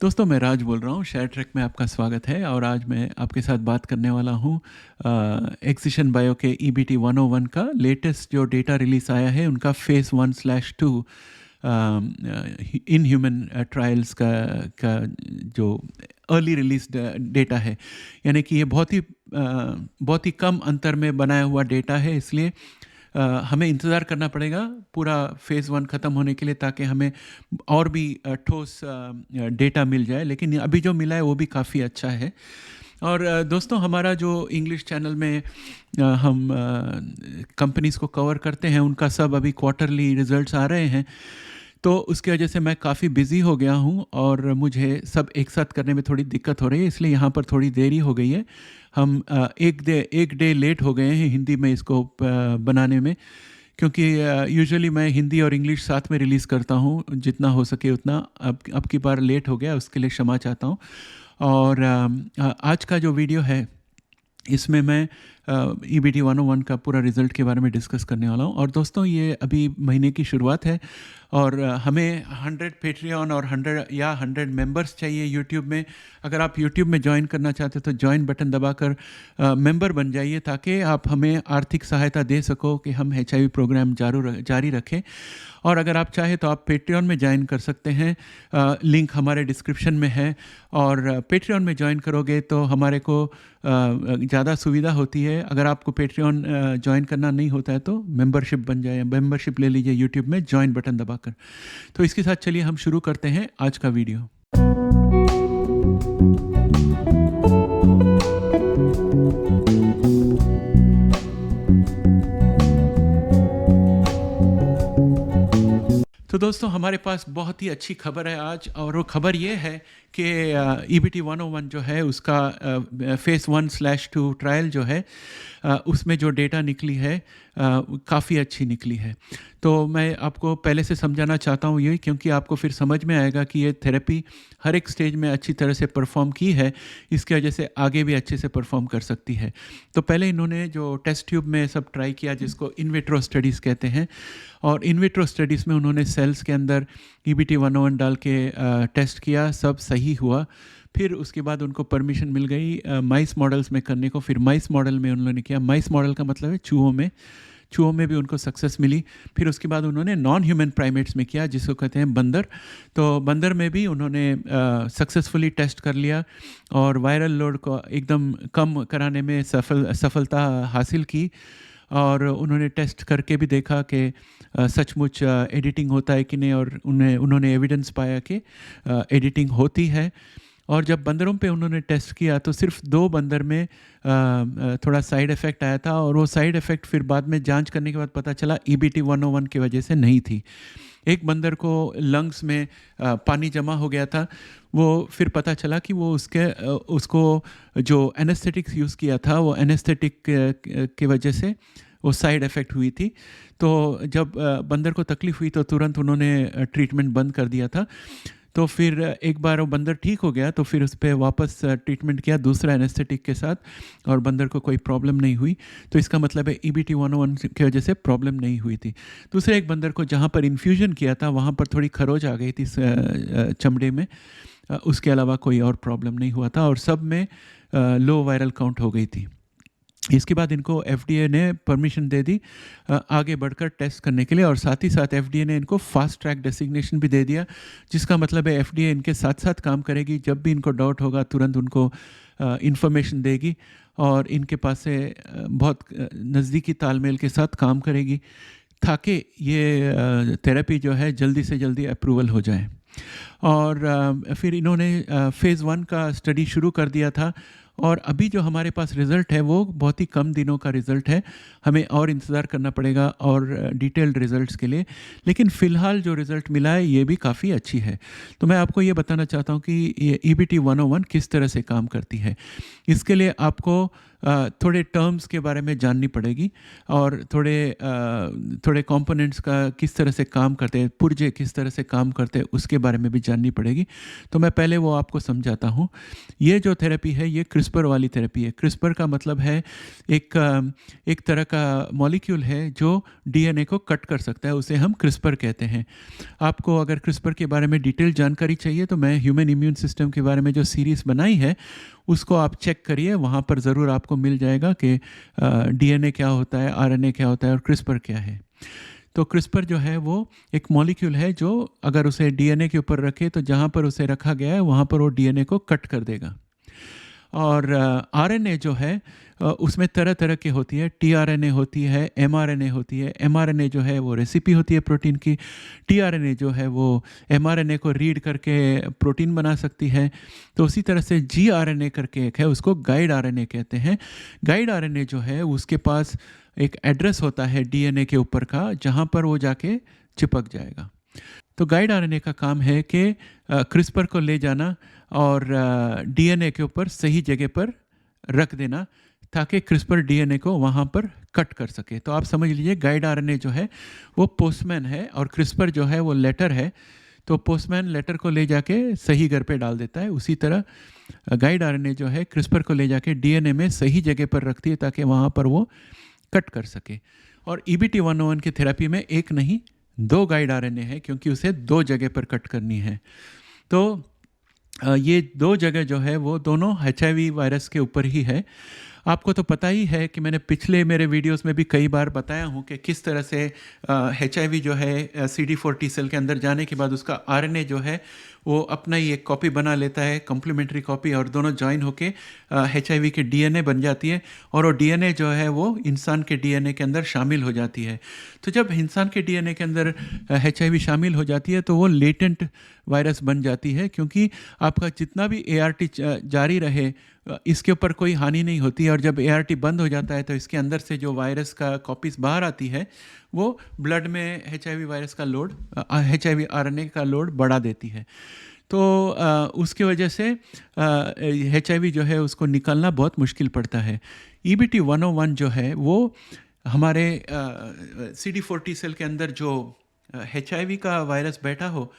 दोस्तों मैं राज बोल रहा हूँ। शेयर ट्रैक में आपका स्वागत है और आज मैं आपके साथ बात करने वाला हूँ एक्सिशन बायो के EBT 101 का लेटेस्ट जो डेटा रिलीज आया है उनका फेज़ 1/2 इन ह्यूमन ट्रायल्स का जो अर्ली रिलीज डेटा है। यानी कि ये बहुत ही कम अंतर में बनाया हुआ डेटा है, इसलिए हमें इंतज़ार करना पड़ेगा पूरा फेज़ 1 ख़त्म होने के लिए ताकि हमें और भी ठोस डेटा मिल जाए। लेकिन अभी जो मिला है वो भी काफ़ी अच्छा है। और दोस्तों हमारा जो इंग्लिश चैनल में हम कंपनीज़ को कवर करते हैं उनका सब अभी क्वार्टरली रिज़ल्ट्स आ रहे हैं, तो उसकी वजह से मैं काफ़ी बिज़ी हो गया हूँ और मुझे सब एक साथ करने में थोड़ी दिक्कत हो रही है, इसलिए यहाँ पर थोड़ी देरी हो गई है। हम एक डे लेट हो गए हैं हिंदी में इसको बनाने में, क्योंकि यूजुअली मैं हिंदी और इंग्लिश साथ में रिलीज़ करता हूँ जितना हो सके उतना। अब की बार लेट हो गया, उसके लिए क्षमा चाहता हूँ। और आज का जो वीडियो है इसमें मैं EBT 101 का पूरा रिज़ल्ट के बारे में डिस्कस करने वाला हूँ। और दोस्तों ये अभी महीने की शुरुआत है और हमें 100 पेट्रियन और 100 मेंबर्स चाहिए यूट्यूब में। अगर आप यूट्यूब में ज्वाइन करना चाहते हो तो ज्वाइन बटन दबाकर मेंबर बन जाइए ताकि आप हमें आर्थिक सहायता दे सको कि हम HIV प्रोग्राम जारी रखें। और अगर आप चाहें तो आप पेट्रियन में ज्वाइन कर सकते हैं, लिंक हमारे डिस्क्रिप्शन में है। और पेट्रियन में ज्वाइन करोगे तो हमारे को ज़्यादा सुविधा होती है। अगर आपको पेट्रियन ज्वाइन करना नहीं होता है तो मेंबरशिप बन जाए, मेंबरशिप ले लीजिए यूट्यूब में ज्वाइन बटन दबाकर। तो इसके साथ चलिए हम शुरू करते हैं आज का वीडियो। तो दोस्तों हमारे पास बहुत ही अच्छी खबर है आज, और वो खबर ये है कि EBT 101 जो है उसका फेज़ 1/2 ट्रायल जो है उसमें जो डेटा निकली है काफ़ी अच्छी निकली है। तो मैं आपको पहले से समझाना चाहता हूँ ये, क्योंकि आपको फिर समझ में आएगा कि ये थेरेपी हर एक स्टेज में अच्छी तरह से परफॉर्म की है, इसकी वजह से आगे भी अच्छे से परफॉर्म कर सकती है। तो पहले इन्होंने जो टेस्ट ट्यूब में सब ट्राई किया जिसको इन विट्रो स्टडीज़ कहते हैं, और इन विट्रो स्टडीज़ में उन्होंने सेल्स के अंदर EBT 101 डाल के टेस्ट किया, सब सही हुआ। फिर उसके बाद उनको परमिशन मिल गई माइस मॉडल्स में करने को। फिर माइस मॉडल में उन्होंने किया, माइस मॉडल का मतलब है चूहों में भी उनको सक्सेस मिली। फिर उसके बाद उन्होंने नॉन ह्यूमन प्राइमेट्स में किया जिसको कहते हैं बंदर। तो बंदर में भी उन्होंने सक्सेसफुली टेस्ट कर लिया और वायरल लोड को एकदम कम कराने में सफलता हासिल की। और उन्होंने टेस्ट करके भी देखा कि सचमुच एडिटिंग होता है कि नहीं, और उन्होंने एविडेंस पाया कि एडिटिंग होती है। और जब बंदरों पे उन्होंने टेस्ट किया तो सिर्फ 2 बंदर में थोड़ा साइड इफ़ेक्ट आया था, और वो साइड इफ़ेक्ट फिर बाद में जांच करने के बाद पता चला EBT 101 की वजह से नहीं थी। एक बंदर को लंग्स में पानी जमा हो गया था, वो फिर पता चला कि वो उसको जो एनेस्थेटिक्स यूज़ किया था वो एनेस्थेटिक की वजह से वो साइड इफ़ेक्ट हुई थी। तो जब बंदर को तकलीफ़ हुई तो तुरंत उन्होंने ट्रीटमेंट बंद कर दिया था। तो फिर एक बार वो बंदर ठीक हो गया तो फिर उस पर वापस ट्रीटमेंट किया दूसरा एनेस्थेटिक के साथ, और बंदर को कोई प्रॉब्लम नहीं हुई। तो इसका मतलब है EBT 101 की वजह से प्रॉब्लम नहीं हुई थी। दूसरे एक बंदर को जहाँ पर इन्फ्यूजन किया था वहाँ पर थोड़ी खरोच आ गई थी चमड़े में, उसके अलावा कोई और प्रॉब्लम नहीं हुआ था, और सब में लो वायरल काउंट हो गई थी। इसके बाद इनको FDA ने परमिशन दे दी आगे बढ़कर टेस्ट करने के लिए, और साथ ही साथ FDA ने इनको फास्ट ट्रैक डेसिग्नेशन भी दे दिया, जिसका मतलब है FDA इनके साथ साथ काम करेगी। जब भी इनको डाउट होगा तुरंत उनको इन्फॉर्मेशन देगी और इनके पास से बहुत नज़दीकी तालमेल के साथ काम करेगी ताकि ये थेरेपी जो है जल्दी से जल्दी अप्रूवल हो जाए। और फिर इन्होंने फेज़ 1 का स्टडी शुरू कर दिया था, और अभी जो हमारे पास रिज़ल्ट है वो बहुत ही कम दिनों का रिज़ल्ट है। हमें और इंतज़ार करना पड़ेगा और डिटेल्ड रिज़ल्ट्स के लिए, लेकिन फ़िलहाल जो रिज़ल्ट मिला है ये भी काफ़ी अच्छी है। तो मैं आपको ये बताना चाहता हूँ कि ये EBT 101 किस तरह से काम करती है। इसके लिए आपको थोड़े टर्म्स के बारे में जाननी पड़ेगी और थोड़े कंपोनेंट्स का किस तरह से काम करते हैं, पुर्जे किस तरह से काम करते हैं उसके बारे में भी जाननी पड़ेगी। तो मैं पहले वो आपको समझाता हूँ। ये जो थेरेपी है ये क्रिस्पर वाली थेरेपी है। क्रिस्पर का मतलब है एक तरह का मॉलिक्यूल है जो डीएनए को कट कर सकता है, उसे हम क्रिस्पर कहते हैं। आपको अगर क्रिस्पर के बारे में डिटेल जानकारी चाहिए तो मैं ह्यूमन इम्यून सिस्टम के बारे में जो सीरीज़ बनाई है उसको आप चेक करिए, वहाँ पर ज़रूर आपको मिल जाएगा कि डीएनए क्या होता है, आरएनए क्या होता है और क्रिस्पर क्या है। तो क्रिस्पर जो है वो एक मॉलिक्यूल है जो अगर उसे डीएनए के ऊपर रखे तो जहाँ पर उसे रखा गया है वहाँ पर वो डीएनए को कट कर देगा। और आरएनए जो है उसमें तरह तरह की होती है। टीआरएनए होती है, एमआरएनए होती है। एमआरएनए जो है वो रेसिपी होती है प्रोटीन की। टीआरएनए जो है वो एमआरएनए को रीड करके प्रोटीन बना सकती है। तो उसी तरह से जीआरएनए करके एक है, उसको गाइड आरएनए कहते हैं। गाइड आरएनए जो है उसके पास एक एड्रेस होता है डीएनए के ऊपर का जहाँ पर वो जाके चिपक जाएगा। तो गाइड आरएनए का काम है कि क्रिस्पर को ले जाना और डीएनए के ऊपर सही जगह पर रख देना ताकि क्रिस्पर डीएनए को वहाँ पर कट कर सके। तो आप समझ लीजिए गाइड आरएनए जो है वो पोस्टमैन है और क्रिस्पर जो है वो लेटर है। तो पोस्टमैन लेटर को ले जाके सही घर पे डाल देता है, उसी तरह गाइड आरएनए जो है क्रिस्पर को ले जाके डीएनए में सही जगह पर रखती है ताकि वहाँ पर वो कट कर सके। और EBT-101 की थेरेपी में एक नहीं 2 गाइड आरएनए है क्योंकि उसे 2 जगह पर कट करनी है। तो ये 2 जगह जो है वो दोनों HIV वायरस के ऊपर ही है। आपको तो पता ही है कि मैंने पिछले मेरे वीडियोस में भी कई बार बताया हूँ कि किस तरह से HIV जो है CD4 T सेल के अंदर जाने के बाद उसका RNA जो है वो अपना ही एक कॉपी बना लेता है, कम्प्लीमेंट्री कॉपी, और दोनों ज्वाइन होके HIV के DNA बन जाती है और वो DNA जो है वो इंसान के DNA के अंदर शामिल हो जाती है। तो जब इंसान के DNA के अंदर HIV शामिल हो जाती है तो वो लेटेंट वायरस बन जाती है, क्योंकि आपका जितना भी ART जारी रहे इसके ऊपर कोई हानि नहीं होती है। और जब ART बंद हो जाता है तो इसके अंदर से जो वायरस का कॉपीज़ बाहर आती है वो ब्लड में HIV वायरस का लोड, HIV RNA का लोड बढ़ा देती है। तो उसकी वजह से HIV जो है उसको निकालना बहुत मुश्किल पड़ता है। EBT-101 जो है वो हमारे CD4 T सेल के अंदर जो HIV का वायरस बैठा हो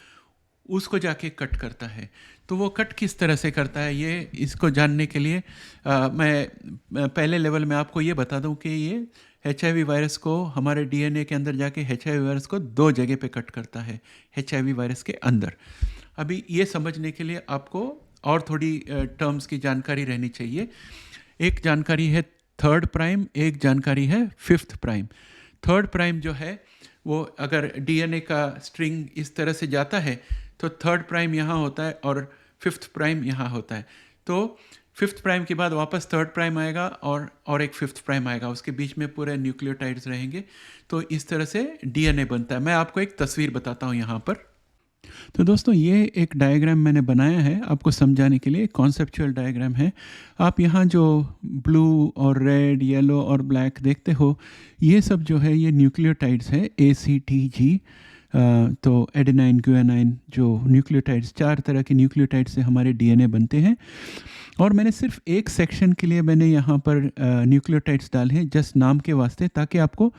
उसको जाके कट करता है। तो वो कट किस तरह से करता है ये इसको जानने के लिए मैं पहले लेवल में आपको ये बता दूं कि ये HIV वायरस को हमारे DNA के अंदर जाके HIV वायरस को 2 जगह पे कट करता है HIV वायरस के अंदर। अभी ये समझने के लिए आपको और थोड़ी टर्म्स की जानकारी रहनी चाहिए। एक जानकारी है 3rd प्राइम, एक जानकारी है 5th प्राइम। 3rd प्राइम जो है वो अगर DNA का स्ट्रिंग इस तरह से जाता है तो 3rd प्राइम यहाँ होता है और 5th प्राइम यहाँ होता है। तो 5th प्राइम के बाद वापस 3rd प्राइम आएगा और एक 5th प्राइम आएगा, उसके बीच में पूरे न्यूक्लियोटाइड्स रहेंगे। तो इस तरह से DNA बनता है। मैं आपको एक तस्वीर बताता हूँ यहाँ पर। तो दोस्तों ये एक डायग्राम मैंने बनाया है आपको समझाने के लिए, कॉन्सेप्चुअल डायग्राम है। आप यहाँ जो ब्लू और रेड, येलो और ब्लैक देखते हो ये सब जो है ये न्यूक्लियोटाइड्स है ACTG। तो एडेनाइन, गुआनाइन जो न्यूक्लियोटाइड्स, 4 तरह के न्यूक्लियोटाइड्स से हमारे DNA बनते हैं। और मैंने सिर्फ एक सेक्शन के लिए मैंने यहाँ पर न्यूक्लियोटाइड्स डाले हैं जस्ट नाम के वास्ते, ताकि आपको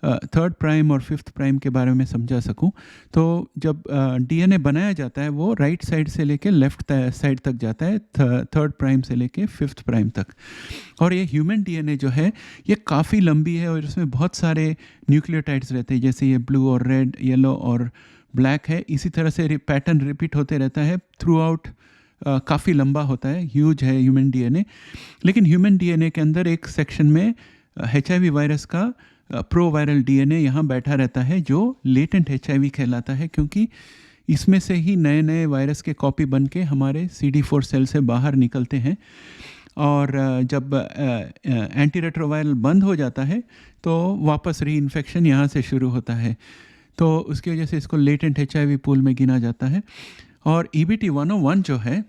3rd प्राइम और 5th प्राइम के बारे में समझा सकूं। तो जब DNA बनाया जाता है वो राइट साइड से लेके लेफ्ट साइड तक जाता है, 3rd प्राइम से लेके 5th प्राइम तक। और ये ह्यूमन DNA जो है ये काफ़ी लंबी है और इसमें बहुत सारे न्यूक्लियोटाइड्स रहते हैं, जैसे ये ब्लू और रेड, येलो और ब्लैक है। इसी तरह से पैटर्न रिपीट होते रहता है थ्रू आउट, काफ़ी लंबा होता है, ह्यूज है ह्यूमन DNA। लेकिन ह्यूमन DNA के अंदर एक सेक्शन में HIV वायरस का प्रो वायरल DNA यहाँ बैठा रहता है जो लेटेंट HIV कहलाता है, क्योंकि इसमें से ही नए नए वायरस के कॉपी बन के हमारे CD4 सेल से बाहर निकलते हैं। और जब एंटीरेट्रोवायरल बंद हो जाता है तो वापस री इन्फेक्शन यहाँ से शुरू होता है। तो उसकी वजह से इसको लेटेंट HIV पूल में गिना जाता है। और EBT-101 जो है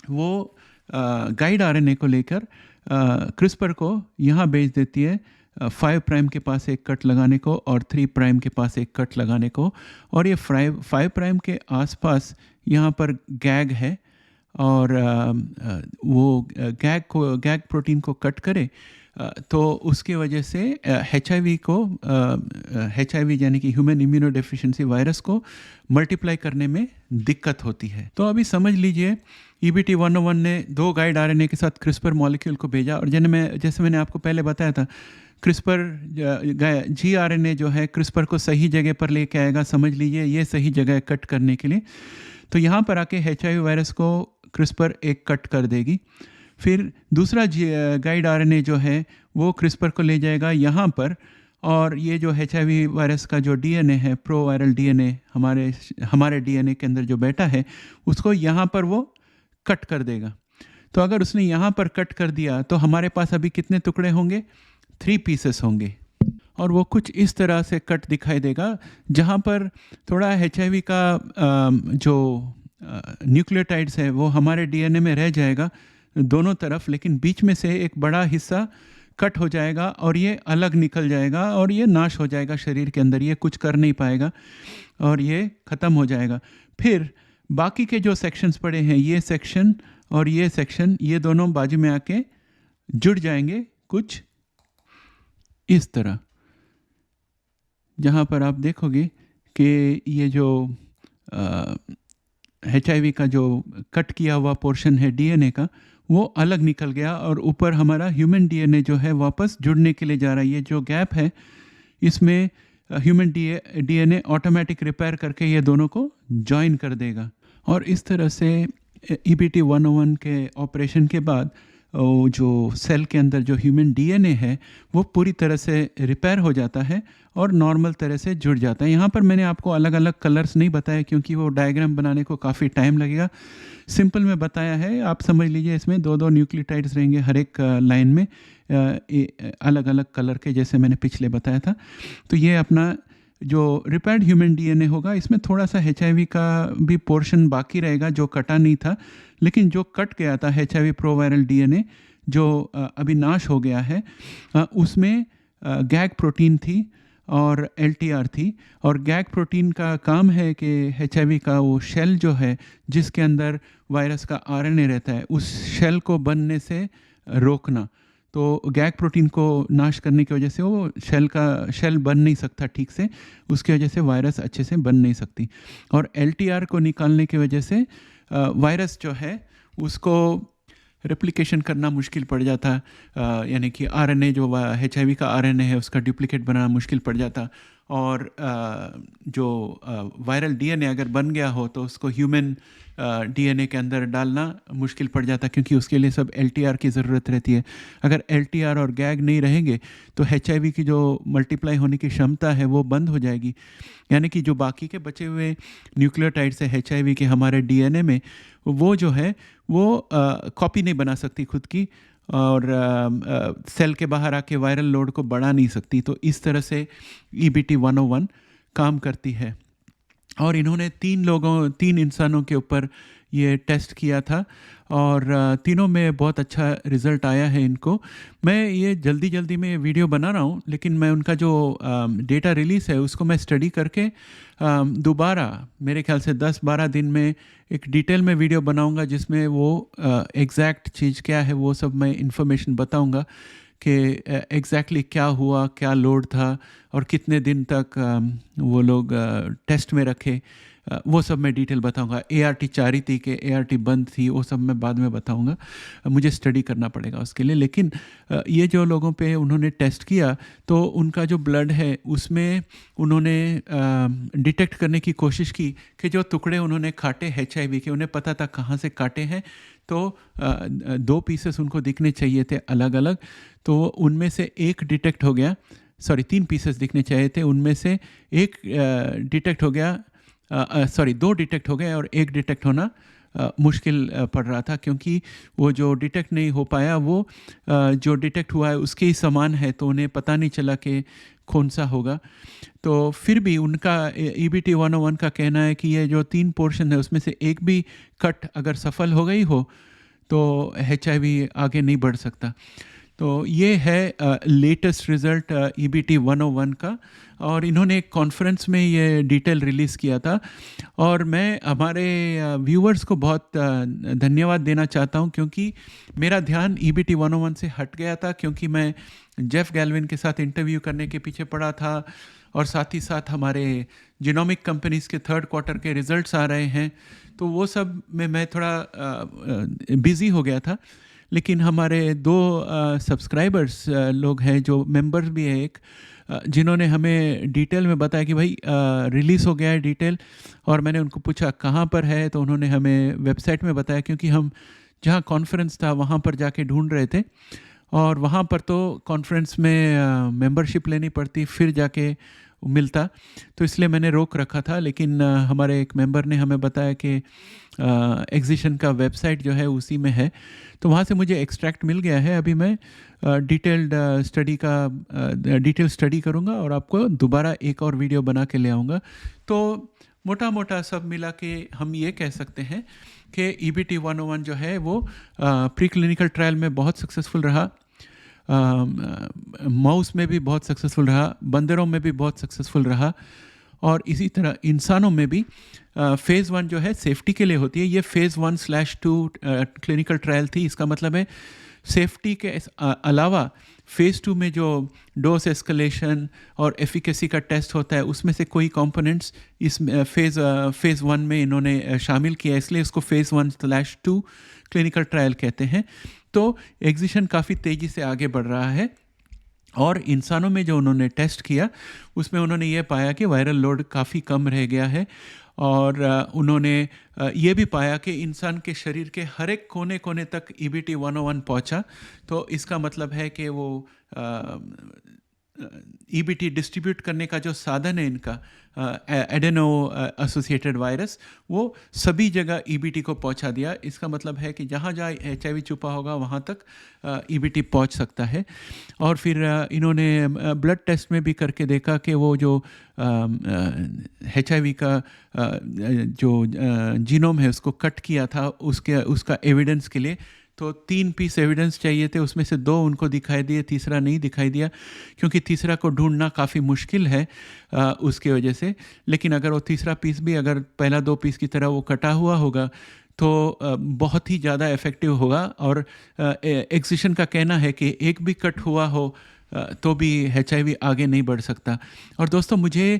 वो गाइड RNA को लेकर क्रिस्पर को यहाँ भेज देती है 5 प्राइम के पास एक कट लगाने को और 3 प्राइम के पास एक कट लगाने को। और ये 5 प्राइम के आसपास यहाँ पर गैग है और वो गैग प्रोटीन को कट करे तो उसकी वजह से HIV यानी कि ह्यूमन इम्यूनो डेफिशिएंसी वायरस को मल्टीप्लाई करने में दिक्कत होती है। तो अभी समझ लीजिए EBT-101 ने 2 गाइड RNA के साथ क्रिस्पर मॉलिक्यूल को भेजा, और जैसे मैंने आपको पहले बताया था, क्रिस्पर gRNA जो है क्रिस्पर को सही जगह पर लेके आएगा। समझ लीजिए ये सही जगह है कट करने के लिए। तो यहाँ पर आके HIV वायरस को क्रिस्पर एक कट कर देगी। फिर दूसरा गाइड RNA जो है वो क्रिस्पर को ले जाएगा यहाँ पर, और ये जो HIV वायरस का जो DNA है, प्रो वायरल DNA, हमारे DNA के अंदर जो बैठा है, उसको यहाँ पर वो कट कर देगा। तो अगर उसने यहाँ पर कट कर दिया तो हमारे पास अभी कितने टुकड़े होंगे? 3 पीसेस होंगे, और वो कुछ इस तरह से कट दिखाई देगा, जहाँ पर थोड़ा HIV का जो न्यूक्लियोटाइड्स है वो हमारे DNA में रह जाएगा दोनों तरफ, लेकिन बीच में से एक बड़ा हिस्सा कट हो जाएगा और ये अलग निकल जाएगा और ये नाश हो जाएगा शरीर के अंदर, ये कुछ कर नहीं पाएगा और ये ख़त्म हो जाएगा। फिर बाकी के जो सेक्शंस पड़े हैं, ये सेक्शन और ये सेक्शन, ये दोनों बाजू में आके जुड़ जाएंगे कुछ इस तरह, जहाँ पर आप देखोगे कि ये जो HIV का जो कट किया हुआ पोर्शन है DNA का, वो अलग निकल गया और ऊपर हमारा ह्यूमन DNA जो है वापस जुड़ने के लिए जा रहा है। ये जो गैप है इसमें ह्यूमन DNA ऑटोमेटिक रिपेयर करके ये दोनों को जॉइन कर देगा, और इस तरह से EBT-101 के ऑपरेशन के बाद जो सेल के अंदर जो ह्यूमन DNA है वो पूरी तरह से रिपेयर हो जाता है और नॉर्मल तरह से जुड़ जाता है। यहाँ पर मैंने आपको अलग अलग कलर्स नहीं बताया क्योंकि वो डायग्राम बनाने को काफ़ी टाइम लगेगा। सिंपल में बताया है, आप समझ लीजिए इसमें 2-2 न्यूक्लियोटाइड्स रहेंगे हर एक लाइन में, अलग अलग कलर के, जैसे मैंने पिछले बताया था। तो ये अपना जो रिपेयर्ड ह्यूमन DNA होगा, इसमें थोड़ा सा HIV का भी पोर्शन बाकी रहेगा जो कटा नहीं था, लेकिन जो कट गया था HIV प्रो वायरल DNA जो अभी नाश हो गया है, उसमें गैग प्रोटीन थी और LTR थी। और गैग प्रोटीन का काम है कि HIV का वो शेल जो है जिसके अंदर वायरस का RNA रहता है, उस शेल को बनने से रोकना। तो गैग प्रोटीन को नाश करने की वजह से वो शेल बन नहीं सकता ठीक से, उसकी वजह से वायरस अच्छे से बन नहीं सकती। और LTR को निकालने की वजह से वायरस जो है उसको रेप्लिकेशन करना मुश्किल पड़ जाता, यानी कि RNA जो HIV का RNA है उसका डुप्लीकेट बनाना मुश्किल पड़ जाता, और जो वायरल DNA अगर बन गया हो तो उसको ह्यूमन DNA के अंदर डालना मुश्किल पड़ जाता, क्योंकि उसके लिए सब LTR की ज़रूरत रहती है। अगर LTR और गैग नहीं रहेंगे तो HIV की जो मल्टीप्लाई होने की क्षमता है वो बंद हो जाएगी, यानी कि जो बाकी के बचे हुए न्यूक्लियोटाइड्स है HIV के हमारे DNA में, वो जो है वो कॉपी नहीं बना सकती खुद की, और सेल के बाहर आके वायरल लोड को बढ़ा नहीं सकती। तो इस तरह से EBT-101 काम करती है। और इन्होंने 3 इंसानों के ऊपर ये टेस्ट किया था और तीनों में बहुत अच्छा रिज़ल्ट आया है इनको। मैं ये जल्दी में वीडियो बना रहा हूँ, लेकिन मैं उनका जो डेटा रिलीज़ है उसको मैं स्टडी करके दोबारा मेरे ख्याल से 10-12 दिन में एक डिटेल में वीडियो बनाऊंगा, जिसमें वो एग्जैक्ट चीज़ क्या है वो सब मैं इन्फॉर्मेशन बताऊंगा कि एग्जैक्टली क्या हुआ, क्या लोड था और कितने दिन तक वो लोग टेस्ट में रखे, वो सब मैं डिटेल बताऊंगा। ART जारी थी कि ART बंद थी, वो सब मैं बाद में बताऊंगा, मुझे स्टडी करना पड़ेगा उसके लिए। लेकिन ये जो लोगों पे उन्होंने टेस्ट किया तो उनका जो ब्लड है उसमें उन्होंने डिटेक्ट करने की कोशिश की कि जो टुकड़े उन्होंने काटे HIV के, उन्हें पता था कहाँ से काटे हैं, तो 2 पीसेस उनको दिखने चाहिए थे अलग अलग, तो उनमें से एक डिटेक्ट हो गया, 3 पीसेस दिखने चाहिए थे, उनमें से एक डिटेक्ट हो गया, 2 डिटेक्ट हो गए और एक डिटेक्ट होना मुश्किल पड़ रहा था, क्योंकि वो जो डिटेक्ट नहीं हो पाया वो जो डिटेक्ट हुआ है उसके ही समान है, तो उन्हें पता नहीं चला कि कौन सा होगा। तो फिर भी उनका EBT-101 का कहना है कि ये जो 3 पोर्शन है उसमें से एक भी कट अगर सफल हो गई हो तो HIV आगे नहीं बढ़ सकता। तो ये है लेटेस्ट रिज़ल्ट EBT 101 का, और इन्होंने एक कॉन्फ्रेंस में ये डिटेल रिलीज़ किया था। और मैं हमारे व्यूअर्स को बहुत धन्यवाद देना चाहता हूँ, क्योंकि मेरा ध्यान EBT 101 से हट गया था, क्योंकि मैं जेफ गैल्विन के साथ इंटरव्यू करने के पीछे पड़ा था, और साथ ही साथ हमारे जीनोमिक कंपनीज़ के थर्ड क्वार्टर के रिज़ल्ट्स आ रहे हैं, तो वो सब में मैं थोड़ा बिज़ी हो गया था। लेकिन हमारे 2 सब्सक्राइबर्स लोग हैं, जो मेंबर्स भी हैं एक, जिन्होंने हमें डिटेल में बताया कि भाई रिलीज़ हो गया है डिटेल। और मैंने उनको पूछा कहाँ पर है, तो उन्होंने हमें वेबसाइट में बताया, क्योंकि हम जहाँ कॉन्फ्रेंस था वहाँ पर जाके ढूंढ रहे थे, और वहाँ पर तो कॉन्फ्रेंस में मेंबरशिप लेनी पड़ती, फिर जाके मिलता, तो इसलिए मैंने रोक रखा था। लेकिन हमारे एक मेंबर ने हमें बताया कि एग्जीशन का वेबसाइट जो है उसी में है, तो वहाँ से मुझे एक्सट्रैक्ट मिल गया है। अभी मैं डिटेल स्टडी करूँगा और आपको दोबारा एक और वीडियो बना के ले आऊँगा। तो मोटा मोटा सब मिला के हम ये कह सकते हैं कि EBT 101 जो है वो प्री क्लिनिकल ट्रायल में बहुत सक्सेसफुल रहा, माउस में भी बहुत सक्सेसफुल रहा, बंदरों में भी बहुत सक्सेसफुल रहा, और इसी तरह इंसानों में भी। फ़ेज़ 1 जो है सेफ्टी के लिए होती है, ये फ़ेज़ 1/2 क्लिनिकल ट्रायल थी। इसका मतलब है सेफ्टी के अलावा फ़ेज़ 2 में जो डोज एस्केलेशन और एफिकेसी का टेस्ट होता है, उसमें से कोई कंपोनेंट्स इस फ़ेज़ 1 में इन्होंने शामिल किया, इसलिए इसको फ़ेज़ 1/2 क्लिनिकल ट्रायल कहते हैं। तो एग्जीशन काफ़ी तेज़ी से आगे बढ़ रहा है, और इंसानों में जो उन्होंने टेस्ट किया उसमें उन्होंने ये पाया कि वायरल लोड काफ़ी कम रह गया है, और उन्होंने ये भी पाया कि इंसान के शरीर के हर एक कोने कोने तक EBT 101 पहुंचा। तो इसका मतलब है कि वो EBT डिस्ट्रीब्यूट करने का जो साधन है इनका, एडेनो एसोसिएटेड वायरस, वो सभी जगह EBT को पहुंचा दिया। इसका मतलब है कि जहाँ जहाँ HIV छुपा होगा वहाँ तक EBT पहुंच सकता है। और फिर इन्होंने ब्लड टेस्ट में भी करके देखा कि वो जो HIV का जो जीनोम है उसको कट किया था, उसका एविडेंस के लिए, तो 3 पीस एविडेंस चाहिए थे, उसमें से 2 उनको दिखाई दिए, तीसरा नहीं दिखाई दिया, क्योंकि तीसरा को ढूंढना काफ़ी मुश्किल है उसके वजह से। लेकिन अगर वो तीसरा पीस भी अगर पहला 2 पीस की तरह वो कटा हुआ होगा तो बहुत ही ज़्यादा इफ़ेक्टिव होगा। और एक्जिशन का कहना है कि एक भी कट हुआ हो तो भी HIV आगे नहीं बढ़ सकता। और दोस्तों मुझे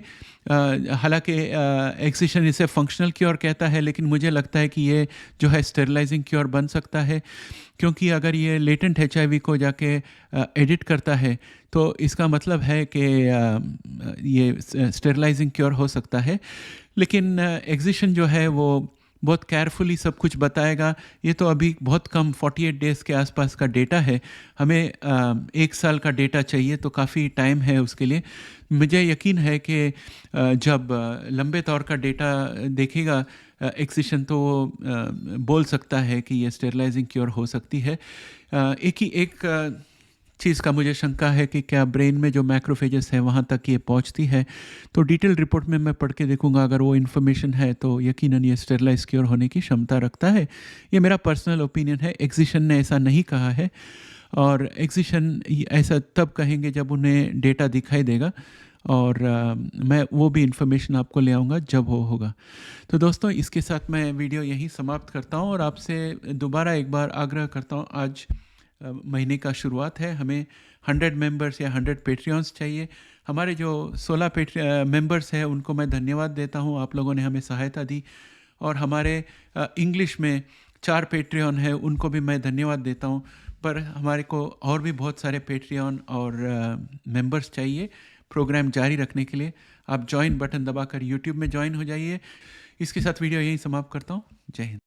हालांकि एक्जिशन इसे फंक्शनल क्योर कहता है, लेकिन मुझे लगता है कि ये जो है स्टेरलाइजिंग क्योर बन सकता है, क्योंकि अगर ये लेटेंट HIV को जाके एडिट करता है तो इसका मतलब है कि ये स्टेरलाइजिंग क्योर हो सकता है। लेकिन एक्जिशन जो है वो बहुत केयरफुली सब कुछ बताएगा। ये तो अभी बहुत कम 48 डेज़ के आसपास का डेटा है, हमें 1 साल का डेटा चाहिए, तो काफ़ी टाइम है उसके लिए। मुझे यकीन है कि जब लंबे तौर का डेटा देखेगा एक्जिशन, तो बोल सकता है कि ये स्टेरलाइजिंग क्योर हो सकती है। एक चीज़ का मुझे शंका है कि क्या ब्रेन में जो मैक्रोफेजेस हैं वहाँ तक ये पहुँचती है, तो डिटेल रिपोर्ट में मैं पढ़ के देखूँगा। अगर वो इन्फॉर्मेशन है तो यकीनन ये स्टेरलाइज क्योर होने की क्षमता रखता है। ये मेरा पर्सनल ओपिनियन है, एक्जिशन ने ऐसा नहीं कहा है, और एक्जिशन ऐसा तब कहेंगे जब उन्हें डेटा दिखाई देगा, और मैं वो भी इन्फॉर्मेशन आपको ले आऊँगा जब वो होगा। तो दोस्तों इसके साथ मैं वीडियो यहीं समाप्त करता हूँ, और आपसे दोबारा एक बार आग्रह करता हूँ, आज महीने का शुरुआत है, हमें 100 मेंबर्स या 100 पेट्रियंस चाहिए। हमारे जो 16 मेंबर्स हैं उनको मैं धन्यवाद देता हूँ, आप लोगों ने हमें सहायता दी। और हमारे इंग्लिश में 4 पेट्रियन है, उनको भी मैं धन्यवाद देता हूँ। पर हमारे को और भी बहुत सारे पेट्रियन और मेंबर्स चाहिए प्रोग्राम जारी रखने के लिए। आप ज्वाइन बटन दबाकर यूट्यूब में ज्वाइन हो जाइए। इसके साथ वीडियो यहीं समाप्त करता हूँ। जय हिंद।